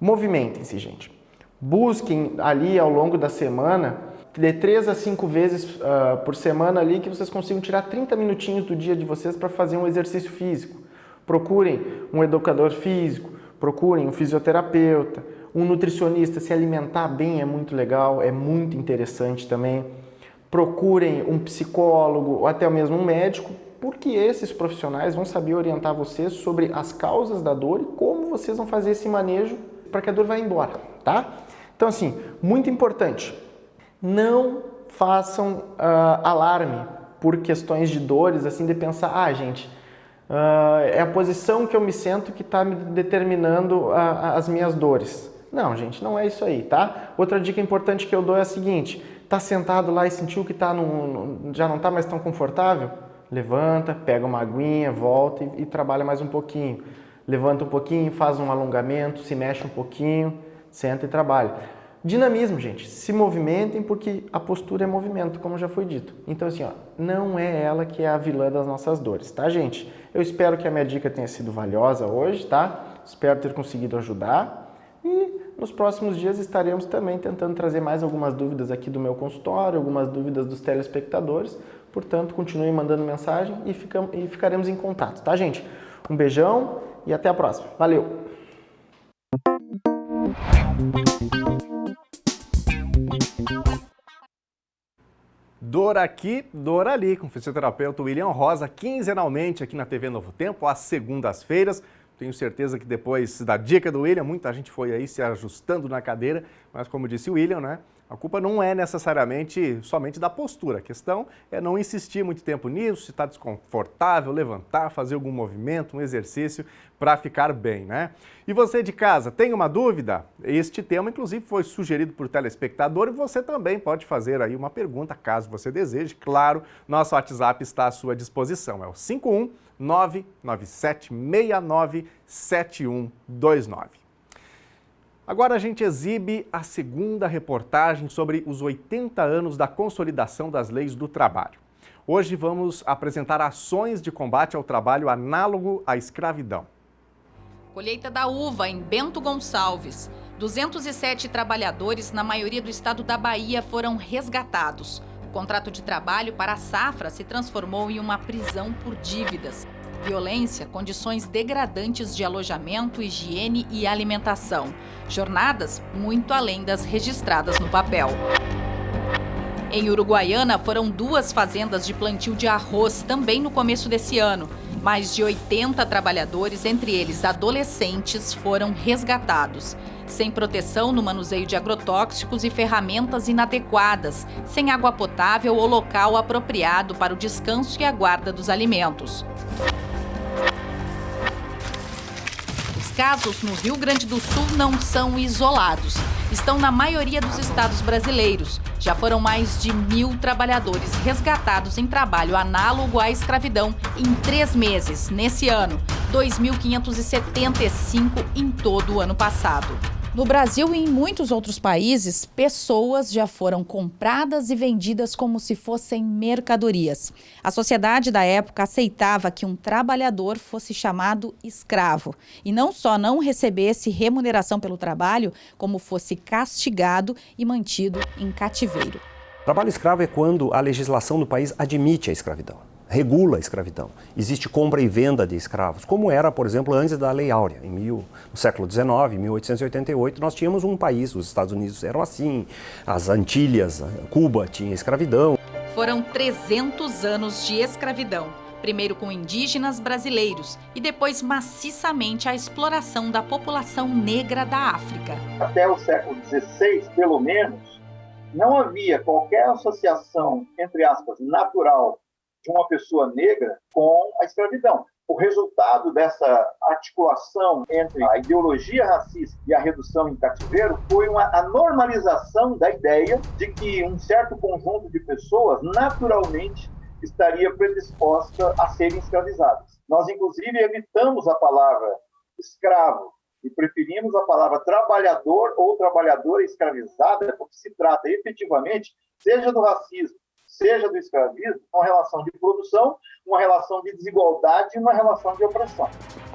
movimentem-se, gente. Busquem ali ao longo da semana, de 3 a 5 vezes por semana ali, que vocês consigam tirar 30 minutinhos do dia de vocês para fazer um exercício físico. Procurem um educador físico, procurem um fisioterapeuta, um nutricionista. Se alimentar bem é muito legal, é muito interessante também. Procurem um psicólogo ou até mesmo um médico, porque esses profissionais vão saber orientar vocês sobre as causas da dor e como vocês vão fazer esse manejo para que a dor vá embora, tá? Então, assim, muito importante, não façam alarme por questões de dores, assim, de pensar, gente, é a posição que eu me sento que está me determinando as minhas dores. Não, gente, não é isso aí, tá? Outra dica importante que eu dou é a seguinte: tá sentado lá e sentiu que já não está mais tão confortável? Levanta, pega uma aguinha, volta e trabalha mais um pouquinho. Levanta um pouquinho, faz um alongamento, se mexe um pouquinho, senta e trabalha. Dinamismo, gente. Se movimentem, porque a postura é movimento, como já foi dito. Então, assim, não é ela que é a vilã das nossas dores, tá, gente? Eu espero que a minha dica tenha sido valiosa hoje, tá? Espero ter conseguido ajudar. E nos próximos dias estaremos também tentando trazer mais algumas dúvidas aqui do meu consultório, algumas dúvidas dos telespectadores. Portanto, continuem mandando mensagem e ficaremos em contato, tá, gente? Um beijão e até a próxima. Valeu! Dor aqui, dor ali, com o fisioterapeuta William Rosa, quinzenalmente aqui na TV Novo Tempo, às segundas-feiras. Tenho certeza que depois da dica do William, muita gente foi aí se ajustando na cadeira, mas como disse o William, né? A culpa não é necessariamente somente da postura, a questão é não insistir muito tempo nisso, se está desconfortável, levantar, fazer algum movimento, um exercício para ficar bem, né? E você de casa, tem uma dúvida? Este tema, inclusive, foi sugerido por telespectador e você também pode fazer aí uma pergunta, caso você deseje. Claro, nosso WhatsApp está à sua disposição, é o 51997697129. Agora a gente exibe a segunda reportagem sobre os 80 anos da consolidação das leis do trabalho. Hoje vamos apresentar ações de combate ao trabalho análogo à escravidão. Colheita da uva em Bento Gonçalves. 207 trabalhadores, na maioria do estado da Bahia, foram resgatados. O contrato de trabalho para a safra se transformou em uma prisão por dívidas. Violência, condições degradantes de alojamento, higiene e alimentação. Jornadas muito além das registradas no papel. Em Uruguaiana, foram 2 fazendas de plantio de arroz, também no começo desse ano. Mais de 80 trabalhadores, entre eles adolescentes, foram resgatados. Sem proteção no manuseio de agrotóxicos e ferramentas inadequadas, sem água potável ou local apropriado para o descanso e a guarda dos alimentos. Os casos no Rio Grande do Sul não são isolados. Estão na maioria dos estados brasileiros. Já foram mais de 1.000 trabalhadores resgatados em trabalho análogo à escravidão em 3 meses, nesse ano. 2.575 em todo o ano passado. No Brasil e em muitos outros países, pessoas já foram compradas e vendidas como se fossem mercadorias. A sociedade da época aceitava que um trabalhador fosse chamado escravo e não só não recebesse remuneração pelo trabalho, como fosse castigado e mantido em cativeiro. Trabalho escravo é quando a legislação do país admite a escravidão. regula a escravidão. Existe compra e venda de escravos, como era, por exemplo, antes da Lei Áurea. No século XIX, em 1888, nós tínhamos um país, os Estados Unidos eram assim, as Antilhas, Cuba tinha escravidão. Foram 300 anos de escravidão, primeiro com indígenas brasileiros e depois maciçamente a exploração da população negra da África. Até o século XVI, pelo menos, não havia qualquer associação, entre aspas, natural de uma pessoa negra com a escravidão. O resultado dessa articulação entre a ideologia racista e a redução em cativeiro foi a normalização da ideia de que um certo conjunto de pessoas naturalmente estaria predisposta a serem escravizadas. Nós, inclusive, evitamos a palavra escravo e preferimos a palavra trabalhador ou trabalhadora escravizada, porque se trata efetivamente, seja do racismo, seja do escravismo, uma relação de produção, uma relação de desigualdade e uma relação de opressão.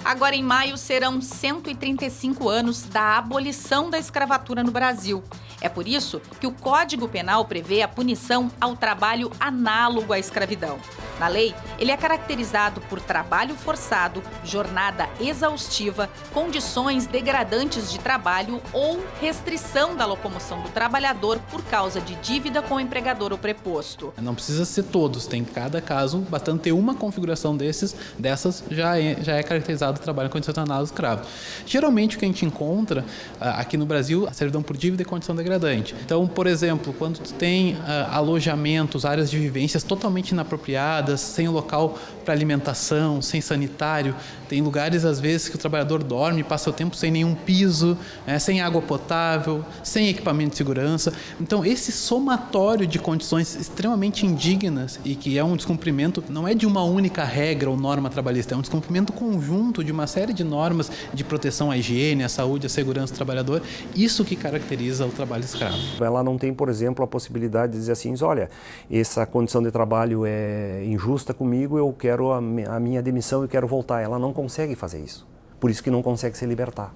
Agora, em maio, serão 135 anos da abolição da escravatura no Brasil. É por isso que o Código Penal prevê a punição ao trabalho análogo à escravidão. Na lei, ele é caracterizado por trabalho forçado, jornada exaustiva, condições degradantes de trabalho ou restrição da locomoção do trabalhador por causa de dívida com o empregador ou preposto. Não precisa ser todos, tem cada caso, bastante ter uma configuração dessas já é caracterizado o trabalho em condições análogas ao escravo. Geralmente o que a gente encontra aqui no Brasil, a servidão por dívida e condição degradante. Então, por exemplo, quando tu tem alojamentos, áreas de vivências totalmente inapropriadas, sem local para alimentação, sem sanitário, tem lugares às vezes que o trabalhador dorme, passa o tempo sem nenhum piso, sem água potável, sem equipamento de segurança. Então, esse somatório de condições extremamente indignas e que é um descumprimento, não é de uma única regra ou norma trabalhista, é um descumprimento conjunto de uma série de normas de proteção à higiene, à saúde, à segurança do trabalhador, isso que caracteriza o trabalho escravo. Ela não tem, por exemplo, a possibilidade de dizer assim, olha, essa condição de trabalho é injusta comigo, eu quero a minha demissão, eu quero voltar. Ela não consegue fazer isso, por isso que não consegue se libertar,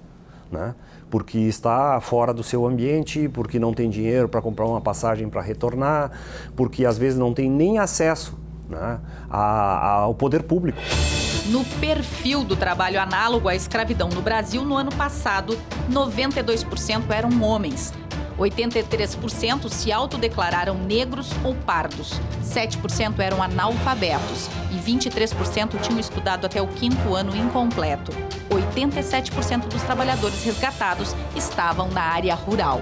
né? Porque está fora do seu ambiente, porque não tem dinheiro para comprar uma passagem para retornar, porque às vezes não tem nem acesso, né, ao poder público. No perfil do trabalho análogo à escravidão no Brasil, no ano passado, 92% eram homens. 83% se autodeclararam negros ou pardos, 7% eram analfabetos e 23% tinham estudado até o 5º ano incompleto. 87% dos trabalhadores resgatados estavam na área rural.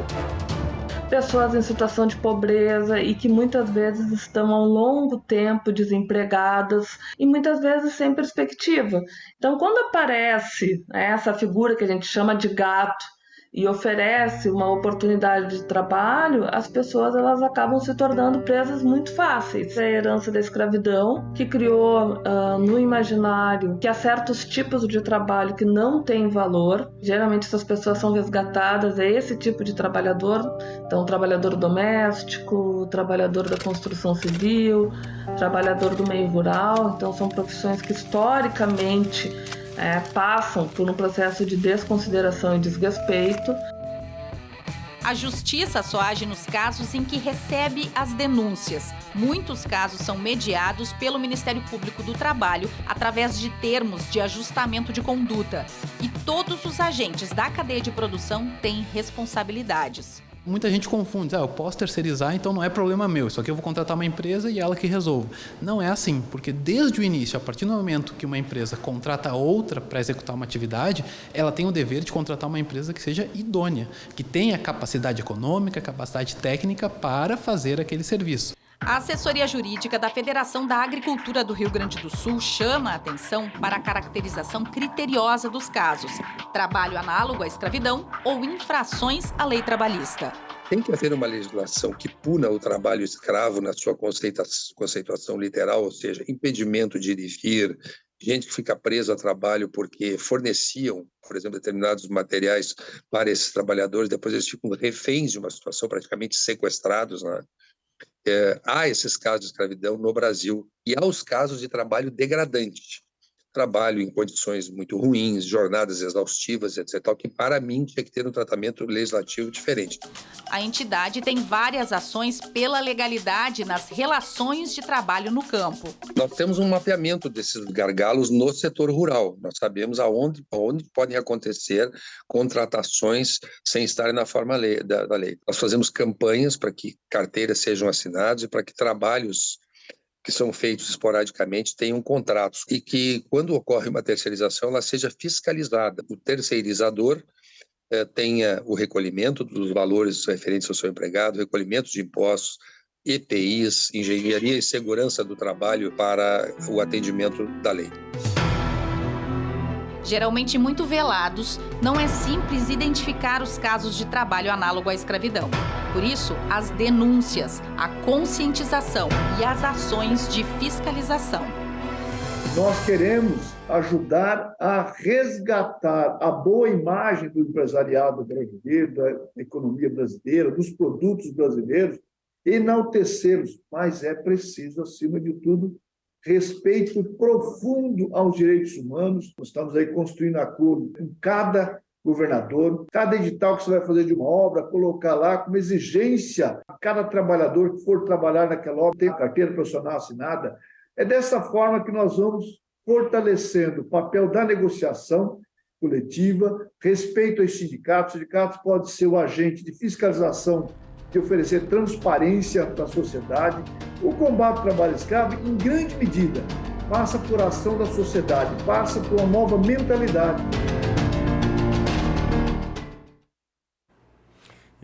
Pessoas em situação de pobreza e que muitas vezes estão há um longo tempo desempregadas e muitas vezes sem perspectiva. Então, quando aparece essa figura que a gente chama de gato e oferece uma oportunidade de trabalho, as pessoas elas acabam se tornando presas muito fáceis. É a herança da escravidão, que criou no imaginário que há certos tipos de trabalho que não têm valor. Geralmente essas pessoas são resgatadas, é esse tipo de trabalhador. Então, trabalhador doméstico, trabalhador da construção civil, trabalhador do meio rural. Então, são profissões que historicamente passam por um processo de desconsideração e desrespeito. A justiça só age nos casos em que recebe as denúncias. Muitos casos são mediados pelo Ministério Público do Trabalho através de termos de ajustamento de conduta. E todos os agentes da cadeia de produção têm responsabilidades. Muita gente confunde, eu posso terceirizar, então não é problema meu, isso aqui eu vou contratar uma empresa e ela que resolve. Não é assim, porque desde o início, a partir do momento que uma empresa contrata outra para executar uma atividade, ela tem o dever de contratar uma empresa que seja idônea, que tenha capacidade econômica, capacidade técnica para fazer aquele serviço. A assessoria jurídica da Federação da Agricultura do Rio Grande do Sul chama a atenção para a caracterização criteriosa dos casos: trabalho análogo à escravidão ou infrações à lei trabalhista. Tem que haver uma legislação que puna o trabalho escravo na sua conceituação literal, ou seja, impedimento de ir e vir, gente que fica presa a trabalho porque forneciam, por exemplo, determinados materiais para esses trabalhadores, depois eles ficam reféns de uma situação, praticamente sequestrados, né? Há esses casos de escravidão no Brasil e há os casos de trabalho degradante. trabalho em condições muito ruins, jornadas exaustivas, etc., que para mim tinha que ter um tratamento legislativo diferente. A entidade tem várias ações pela legalidade nas relações de trabalho no campo. Nós temos um mapeamento desses gargalos no setor rural. Nós sabemos onde podem acontecer contratações sem estarem na forma da lei. Nós fazemos campanhas para que carteiras sejam assinadas e para que trabalhos que são feitos esporadicamente tenham contratos e que, quando ocorre uma terceirização, ela seja fiscalizada. O terceirizador tenha o recolhimento dos valores referentes ao seu empregado, recolhimento de impostos, EPIs, engenharia e segurança do trabalho para o atendimento da lei. Geralmente muito velados, não é simples identificar os casos de trabalho análogo à escravidão. Por isso, as denúncias, a conscientização e as ações de fiscalização. Nós queremos ajudar a resgatar a boa imagem do empresariado brasileiro, da economia brasileira, dos produtos brasileiros, enaltecê-los, mas é preciso, acima de tudo, respeito profundo aos direitos humanos. Nós estamos aí construindo acordo com cada governador, cada edital que você vai fazer de uma obra, colocar lá como exigência a cada trabalhador que for trabalhar naquela obra, tem carteira profissional assinada. É dessa forma que nós vamos fortalecendo o papel da negociação coletiva, respeito aos sindicatos. Os sindicatos podem ser o agente de fiscalização, de oferecer transparência para a sociedade. O combate ao trabalho escravo, em grande medida, passa por ação da sociedade, passa por uma nova mentalidade.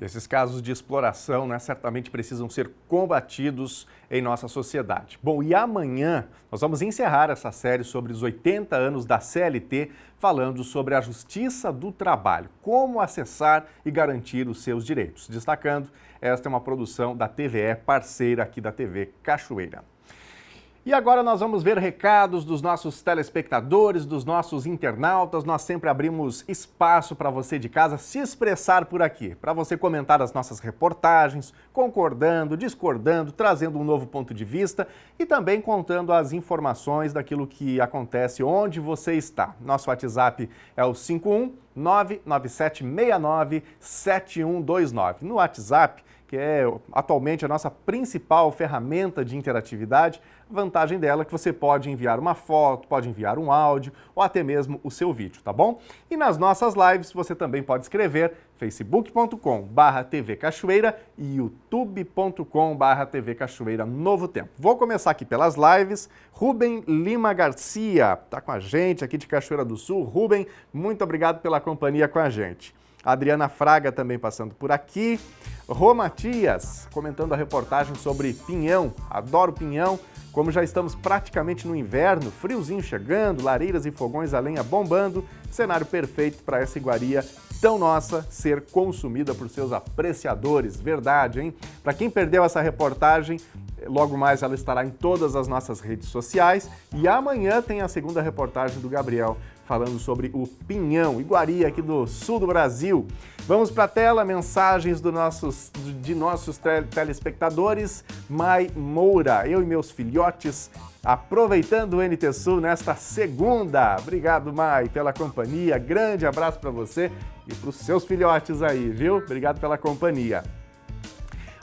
Esses casos de exploração, certamente precisam ser combatidos em nossa sociedade. Bom, e amanhã nós vamos encerrar essa série sobre os 80 anos da CLT, falando sobre a Justiça do Trabalho, como acessar e garantir os seus direitos. Destacando, esta é uma produção da TVE, parceira aqui da TV Cachoeira. E agora nós vamos ver recados dos nossos telespectadores, dos nossos internautas. Nós sempre abrimos espaço para você de casa se expressar por aqui, para você comentar as nossas reportagens, concordando, discordando, trazendo um novo ponto de vista e também contando as informações daquilo que acontece onde você está. Nosso WhatsApp é o 51997697129. No WhatsApp, que é atualmente a nossa principal ferramenta de interatividade, a vantagem dela é que você pode enviar uma foto, pode enviar um áudio ou até mesmo o seu vídeo, tá bom? E nas nossas lives você também pode escrever facebook.com/TV Cachoeira e youtube.com/TV Cachoeira Novo Tempo. Vou começar aqui pelas lives. Rubem Lima Garcia tá com a gente aqui de Cachoeira do Sul. Rubem, muito obrigado pela companhia com a gente. Adriana Fraga também passando por aqui. Rô Matias comentando a reportagem sobre pinhão. Adoro pinhão. Como já estamos praticamente no inverno, friozinho chegando, lareiras e fogões a lenha bombando, cenário perfeito para essa iguaria tão nossa ser consumida por seus apreciadores. Verdade, hein? Para quem perdeu essa reportagem, logo mais ela estará em todas as nossas redes sociais e amanhã tem a segunda reportagem do Gabriel falando sobre o pinhão, iguaria aqui do sul do Brasil. Vamos para a tela, mensagens de nossos telespectadores. Mai Moura, eu e meus filhotes, aproveitando o NT Sul nesta segunda. Obrigado, Mai, pela companhia. Grande abraço para você e para os seus filhotes aí, viu? Obrigado pela companhia.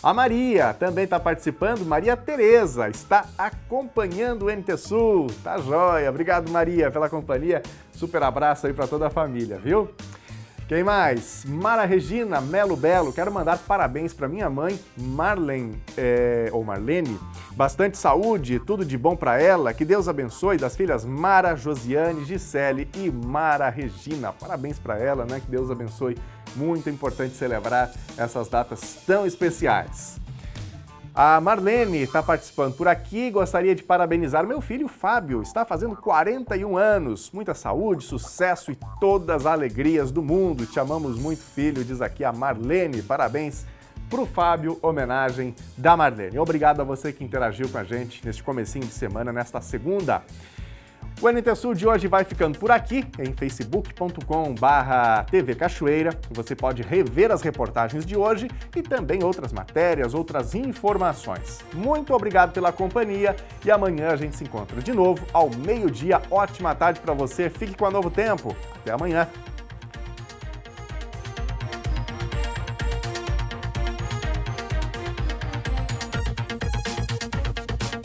A Maria também está participando. Maria Tereza está acompanhando o NT Sul. Tá joia. Obrigado, Maria, pela companhia. Super abraço aí para toda a família, viu? Quem mais? Mara Regina Melo Belo. Quero mandar parabéns para minha mãe, Marlene. Bastante saúde, tudo de bom para ela. Que Deus abençoe. Das filhas Mara, Josiane, Gisele e Mara Regina. Parabéns para ela, né? Que Deus abençoe. Muito importante celebrar essas datas tão especiais. A Marlene está participando por aqui, gostaria de parabenizar meu filho Fábio, está fazendo 41 anos. Muita saúde, sucesso e todas as alegrias do mundo. Te amamos muito, filho, diz aqui a Marlene. Parabéns para o Fábio, homenagem da Marlene. Obrigado a você que interagiu com a gente neste comecinho de semana, nesta segunda. O NT Sul de hoje vai ficando por aqui, em facebook.com/TV Cachoeira. Você pode rever as reportagens de hoje e também outras matérias, outras informações. Muito obrigado pela companhia e amanhã a gente se encontra de novo ao meio-dia. Ótima tarde para você, fique com a Novo Tempo. Até amanhã.